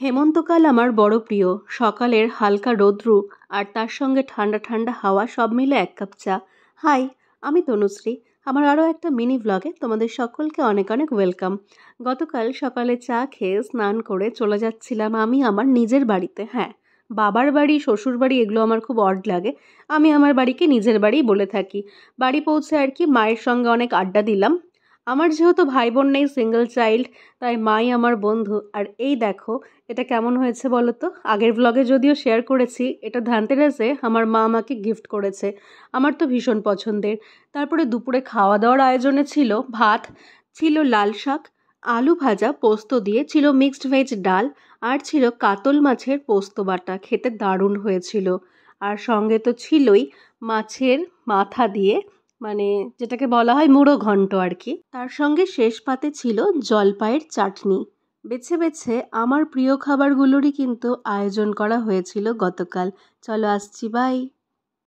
হেমন্তকাল আমার বড় প্রিয়। সকালের হালকা রৌদ্রু আর তার সঙ্গে ঠান্ডা ঠান্ডা হাওয়া সব মিলে এক কাপ চা। হাই, আমি তনুশ্রী। আমার আরও একটা মিনি ভ্লগে তোমাদের সকলকে অনেক অনেক ওয়েলকাম। গতকাল সকালে চা খেয়ে স্নান করে চলে যাচ্ছিলাম আমি আমার নিজের বাড়িতে। হ্যাঁ, বাবার বাড়ি, শ্বশুর বাড়ি এগুলো আমার খুব অড লাগে। আমি আমার বাড়িকে নিজের বাড়িই বলে থাকি। বাড়ি পৌঁছে আর কি মায়ের সঙ্গে অনেক আড্ডা দিলাম। আমার যেহেতু ভাই বোন নেই, সিঙ্গেল চাইল্ড, তাই মাই আমার বন্ধু। আর এই দেখো, এটা কেমন হয়েছে বলো তো। আগের ব্লগে যদিও শেয়ার করেছি, এটা ধানতেরাসে আমার মা আমাকে গিফট করেছে। আমার তো ভীষণ পছন্দের। তারপরে দুপুরে খাওয়া দাওয়ার আয়োজনে ছিল ভাত, ছিল লাল শাক, আলু ভাজা পোস্ত দিয়ে, ছিল মিক্সড ভেজ ডাল, আর ছিল কাতল মাছের পোস্ত বাটা। খেতে দারুণ হয়েছিল। আর সঙ্গে তো ছিলই মাছের মাথা দিয়ে, মানে যেটাকে বলা হয় মুড়ো ঘন্ট আর কি। তার সঙ্গে শেষ পাতে ছিল জলপাইয়ের চাটনি। বেছে বেছে আমার প্রিয় খাবারগুলোরই কিন্তু আয়োজন করা হয়েছিল গতকাল। চলো আসছি, বাই।